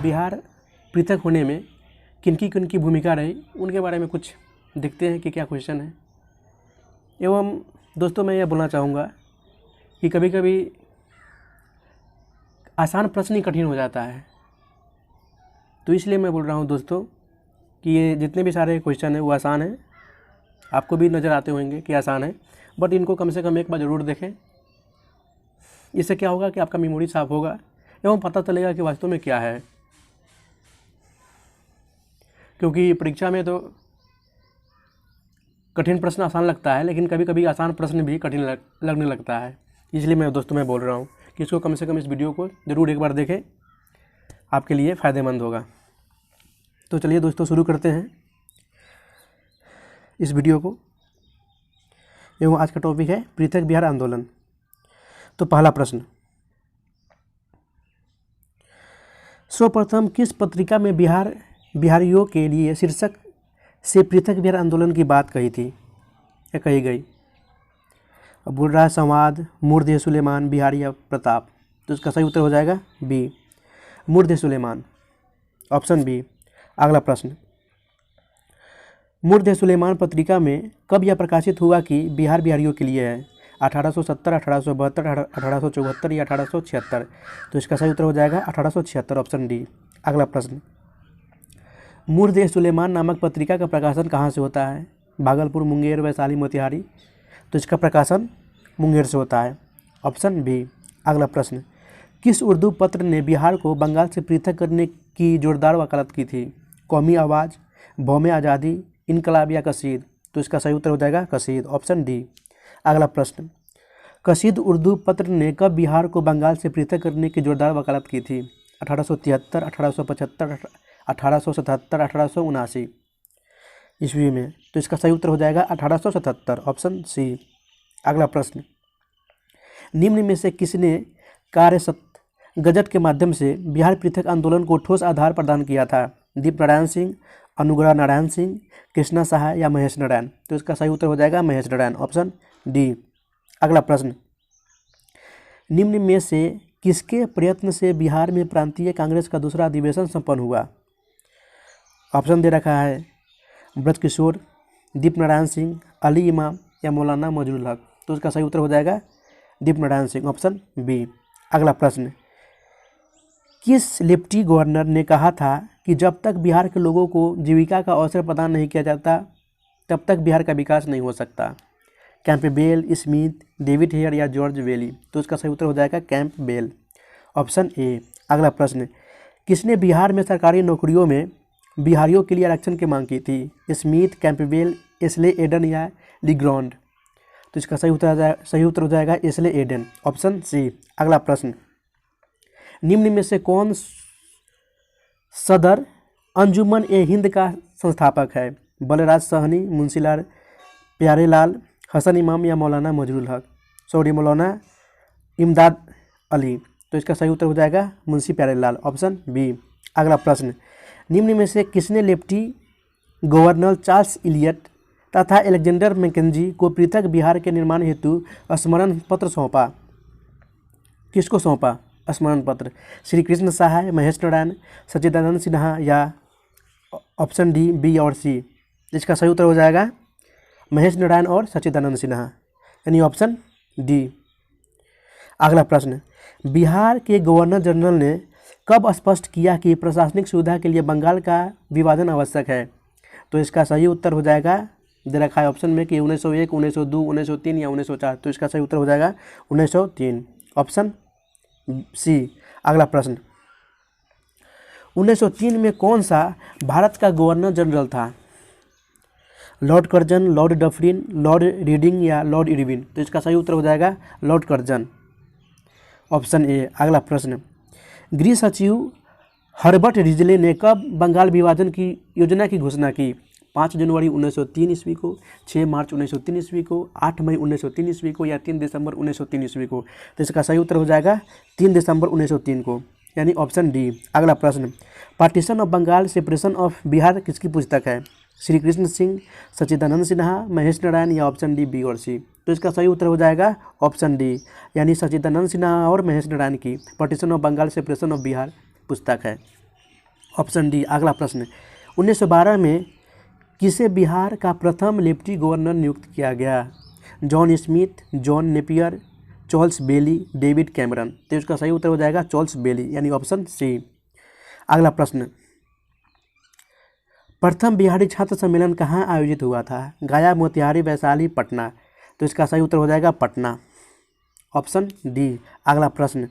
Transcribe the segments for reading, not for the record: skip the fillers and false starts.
बिहार पृथक होने में किनकी भूमिका रही, उनके बारे में कुछ देखते हैं कि क्या क्वेश्चन है। एवं दोस्तों मैं यह बोलना चाहूँगा कि कभी कभी आसान प्रश्न ही कठिन हो जाता है, तो इसलिए मैं बोल रहा हूँ दोस्तों कि ये जितने भी सारे क्वेश्चन हैं वो आसान हैं। आपको भी नज़र आते होंगे कि आसान है, बट इनको कम से कम एक बार ज़रूर देखें। इससे क्या होगा कि आपका मेमोरी साफ होगा एवं पता चलेगा कि वास्तव में क्या है। क्योंकि परीक्षा में तो कठिन प्रश्न आसान लगता है, लेकिन कभी कभी आसान प्रश्न भी कठिन लगने लगता है। इसलिए मैं दोस्तों मैं बोल रहा हूँ कि इसको कम से कम इस वीडियो को ज़रूर एक बार देखें, आपके लिए फ़ायदेमंद होगा। तो चलिए दोस्तों शुरू करते हैं इस वीडियो को। एवं आज का टॉपिक है पृथक बिहार आंदोलन। तो पहला प्रश्न, सर्वप्रथम किस पत्रिका में बिहारियों के लिए शीर्षक से पृथक बिहार आंदोलन की बात कही थी या कही गई? अब बोल रहा है संवाद, मुर्द सुलेमान, बिहारी या प्रताप। तो इसका सही उत्तर हो जाएगा बी, मुर्द सुलेमान, ऑप्शन बी। अगला प्रश्न, मुर्द सुलेमान पत्रिका में कब यह प्रकाशित हुआ कि बिहार बिहारियों के लिए है? 1870, 1872, 1874 या 1876? तो इसका सही उत्तर हो जाएगा 1876, ऑप्शन डी। अगला प्रश्न, मुर्द सुलेमान नामक पत्रिका का प्रकाशन कहाँ से होता है? भागलपुर, मुंगेर, वैशाली, मोतिहारी? तो इसका प्रकाशन मुंगेर से होता है, ऑप्शन बी। अगला प्रश्न, किस उर्दू पत्र ने बिहार को बंगाल से पृथक करने की जोरदार वकालत की थी? कौमी आवाज़, बौम आज़ादी, इनकलाब या कसीद? तो इसका सही उत्तर हो जाएगा कसीद, ऑप्शन डी। अगला प्रश्न, कसीद उर्दू पत्र ने कब बिहार को बंगाल से पृथक करने की जोरदार वकालत की थी? 1873, 1875, 1877, 1879 ईस्वी में? तो इसका सही उत्तर हो जाएगा 1877, ऑप्शन सी। अगला प्रश्न, निम्न में से किसने गजट के माध्यम से बिहार पृथक आंदोलन को ठोस आधार प्रदान किया था? दीप नारायण सिंह, अनुग्रह नारायण सिंह, कृष्णा सहाय या महेश नारायण? तो इसका सही उत्तर हो जाएगा महेश नारायण, ऑप्शन डी। अगला प्रश्न, निम्न में से किसके प्रयत्न से बिहार में प्रांतीय कांग्रेस का दूसरा अधिवेशन संपन्न हुआ? ऑप्शन दे रखा है ब्रजकिशोर, दीप नारायण सिंह, अली इमाम या मौलाना मजरुल हक? तो इसका सही उत्तर हो जाएगा दीप नारायण सिंह, ऑप्शन बी। अगला प्रश्न, किस लेफ्टी गवर्नर ने कहा था कि जब तक बिहार के लोगों को जीविका का अवसर प्रदान नहीं किया जाता तब तक बिहार का विकास नहीं हो सकता? कैंपबेल, स्मिथ, डेविड हेयर या जॉर्ज वेली? तो इसका सही उत्तर हो जाएगा कैंपबेल, ऑप्शन ए। अगला प्रश्न, किसने बिहार में सरकारी नौकरियों में बिहारियों के लिए आरक्षण की मांग की थी? स्मिथ, कैंपबेल, एस्ले एडन या लिग्रांड? तो इसका सही उत्तर हो जाएगा एस्ले एडन, ऑप्शन सी। अगला प्रश्न, निम्न में से कौन सदर अंजुमन ए हिंद का संस्थापक है? बलराज सहनी, मुंशीलाल प्यारेलाल, हसन इमाम या मौलाना मजरुल हक? मौलाना इमदाद अली? तो इसका सही उत्तर हो जाएगा मुंशी प्यारेलाल, ऑप्शन बी। अगला प्रश्न, निम्न में से किसने लेफ्टी गवर्नर चार्ल्स इलियट तथा अलेक्जेंडर मैकेंजी को पृथक बिहार के निर्माण हेतु स्मरण पत्र सौंपा? किसको सौंपा स्मरण पत्र? श्री कृष्ण सहाय, महेश नारायण, सच्चिदानंद सिन्हा या ऑप्शन डी, बी और सी? इसका सही उत्तर हो जाएगा महेश नारायण और सच्चिदानंद सिन्हा, यानी ऑप्शन डी। अगला प्रश्न, बिहार के गवर्नर जनरल ने कब स्पष्ट किया कि प्रशासनिक सुविधा के लिए बंगाल का विभाजन आवश्यक है? तो इसका सही उत्तर हो जाएगा दे रखा है ऑप्शन में कि 1901, 1902, 1903 या 1904? तो इसका सही उत्तर हो जाएगा 1903, ऑप्शन सी। अगला प्रश्न, 1903 में कौन सा भारत का गवर्नर जनरल था? Lord Curzon, Lord Dufferin, Lord reading या लॉर्ड इरविन? तो इसका सही उत्तर हो जाएगा लॉर्ड कर्जन, ऑप्शन ए। अगला प्रश्न, गृह सचिव हर्बर्ट रिजले ने कब बंगाल विभाजन की योजना की घोषणा की? 5 जनवरी 1903 ईस्वी को, 6 मार्च 1903 ईस्वी को, 8 मई 1903 ईस्वी को या 3 दिसंबर 1903 ईस्वी को? तो इसका सही उत्तर हो जाएगा 3 दिसंबर 1903 को, यानी ऑप्शन डी। अगला प्रश्न, partition of Bengal separation of Bihar किसकी पुस्तक है? श्री कृष्ण सिंह, सच्चिदानंद सिन्हा, महेश नारायण या ऑप्शन डी, बी और सी? तो इसका सही उत्तर हो जाएगा ऑप्शन डी, यानी सच्चिदानंद सिन्हा और महेश नारायण की partition of Bengal separation of Bihar पुस्तक है। Option D. अगला प्रश्न, 1912 में किसे बिहार का प्रथम लेफ्टी गवर्नर नियुक्त किया गया? John Smith, John Napier, Charles Bailey, David Cameron. तो इसका सही उत्तर हो जाएगा चार्ल्स बेली, यानी ऑप्शन सी। अगला प्रश्न, प्रथम बिहारी छात्र सम्मेलन कहाँ आयोजित हुआ था? गया, मोतिहारी, वैशाली, पटना। तो इसका सही उत्तर हो जाएगा पटना, ऑप्शन डी। अगला प्रश्न,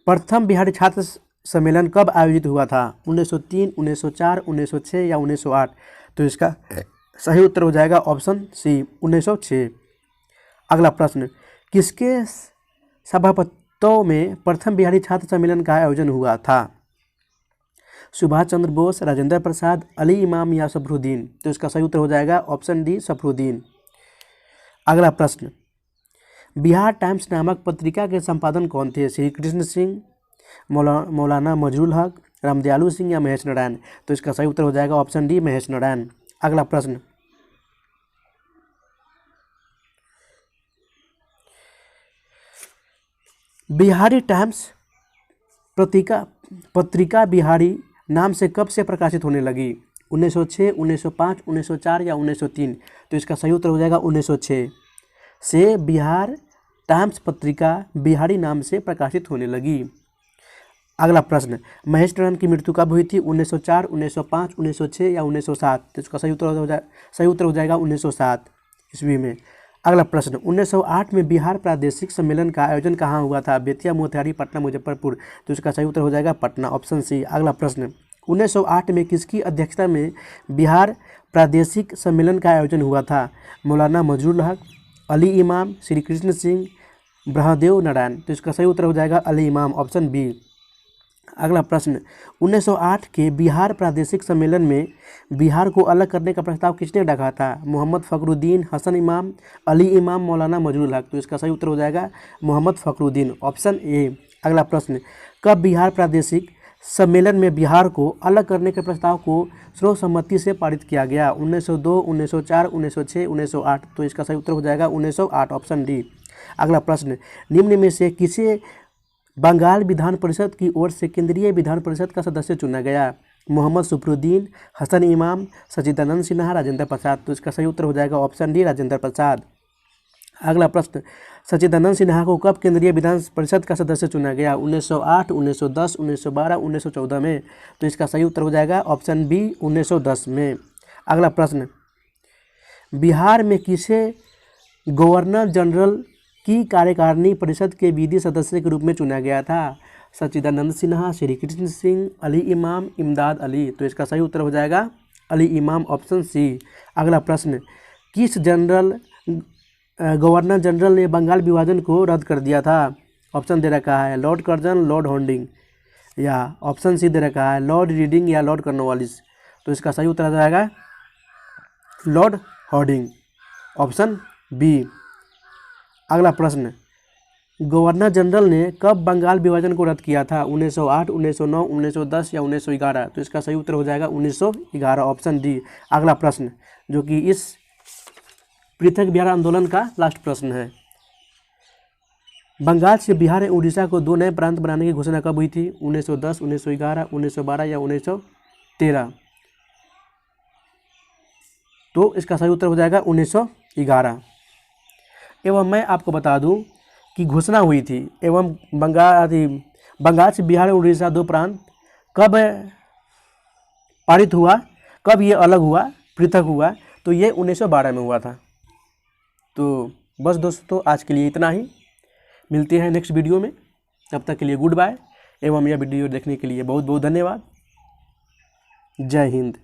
प्रथम बिहारी छात्र सम्मेलन कब आयोजित हुआ था? 1903, 1904, 1906 या 1908। तो इसका सही उत्तर हो जाएगा ऑप्शन सी, 1906। अगला प्रश्न, किसके सभापतित्व में प्रथम बिहारी छात्र सम्मेलन का आयोजन हुआ था? सुभाष चंद्र बोस, राजेंद्र प्रसाद, अली इमाम या सफरुद्दीन। तो इसका सही उत्तर हो जाएगा ऑप्शन डी, सफरुद्दीन। अगला प्रश्न, बिहार टाइम्स नामक पत्रिका के संपादन कौन थे? श्री कृष्ण सिंह, मौलाना मजरुल हक, रामदयालु सिंह या महेश नारायण। तो इसका सही उत्तर हो जाएगा ऑप्शन डी, महेश नारायण। अगला प्रश्न, बिहारी टाइम्स पत्रिका बिहारी नाम से कब से प्रकाशित होने लगी? 1906, 1905, 1904 या 1903। तो इसका सही उत्तर हो जाएगा 1906 से बिहार टाइम्स पत्रिका बिहारी नाम से प्रकाशित होने लगी। अगला प्रश्न, महेश नारायण की मृत्यु कब हुई थी? 1904, 1905, 1906 या 1907। तो इसका सही उत्तर हो जाएगा 1907 ईस्वी में। अगला प्रश्न, 1908 में बिहार प्रादेशिक सम्मेलन का आयोजन कहाँ हुआ था? बेतिया, मोतिहारी, पटना, मुजफ्फरपुर। तो इसका सही उत्तर हो जाएगा पटना, ऑप्शन सी। अगला प्रश्न, 1908 में किसकी अध्यक्षता में बिहार प्रादेशिक सम्मेलन का आयोजन हुआ था? मौलाना मजरुल हक, अली इमाम, श्री कृष्ण सिंह, ब्रह्मदेव नारायण। तो इसका सही उत्तर हो जाएगा अली इमाम, ऑप्शन बी। अगला प्रश्न, 1908 के बिहार प्रादेशिक सम्मेलन में बिहार को अलग करने का प्रस्ताव किसने रखा था? मोहम्मद फखरुद्दीन, हसन इमाम, अली इमाम, मौलाना मजरुल हक। तो इसका सही उत्तर हो जाएगा मोहम्मद फखरुद्दीन, ऑप्शन ए। अगला प्रश्न, कब बिहार प्रादेशिक सम्मेलन में बिहार को अलग करने के प्रस्ताव को सर्वसम्मति से पारित किया गया? 1902, 1904, 1906, 1908। तो इसका सही उत्तर हो जाएगा 1908, ऑप्शन डी। अगला प्रश्न, निम्न में से किसे बंगाल विधान परिषद की ओर से केंद्रीय विधान परिषद का सदस्य चुना गया? मोहम्मद सफरुद्दीन, हसन इमाम, सच्चिदानंद सिन्हा, राजेंद्र प्रसाद। तो इसका सही उत्तर हो जाएगा ऑप्शन डी, राजेंद्र प्रसाद। अगला प्रश्न, सच्चिदानंद सिन्हा को कब केंद्रीय विधान परिषद का सदस्य चुना गया? 1908, 1910, 1912, 1914 में। तो इसका सही उत्तर हो जाएगा ऑप्शन बी, 1910 में। अगला प्रश्न, बिहार में किसे गवर्नर जनरल की कार्यकारिणी परिषद के विधि सदस्य के रूप में चुना गया था? सच्चिदानंद सिन्हा, श्री कृष्ण सिंह, अली इमाम, इमदाद अली। तो इसका सही उत्तर हो जाएगा अली इमाम, ऑप्शन सी। अगला प्रश्न, किस गवर्नर जनरल ने बंगाल विभाजन को रद्द कर दिया था? ऑप्शन दे रखा है लॉर्ड कर्जन, लॉर्ड हॉर्डिंग, या ऑप्शन सी दे रखा है लॉर्ड रीडिंग या लॉर्ड कॉर्नवालिस। तो इसका सही उत्तर हो जाएगा लॉर्ड हॉर्डिंग, ऑप्शन बी। अगला प्रश्न, गवर्नर जनरल ने कब बंगाल विभाजन को रद्द किया था? 1908, 1909, 1910 या 1911। तो इसका सही उत्तर हो जाएगा 1911, ऑप्शन डी। अगला प्रश्न, जो कि इस पृथक बिहार आंदोलन का लास्ट प्रश्न है, बंगाल से बिहार और उड़ीसा को दो नए प्रांत बनाने की घोषणा कब हुई थी? 1910, 1911, 1912 या 1913। तो इसका सही उत्तर हो जाएगा 1911। एवं मैं आपको बता दूं कि घोषणा हुई थी एवं बंगाल से बिहार और उड़ीसा दो प्रांत कब पारित हुआ, कब ये अलग हुआ, पृथक हुआ? तो ये 1912 में हुआ था। तो बस दोस्तों, आज के लिए इतना ही। मिलते हैं नेक्स्ट वीडियो में, तब तक के लिए गुड बाय एवं यह वीडियो देखने के लिए बहुत बहुत धन्यवाद। जय हिंद।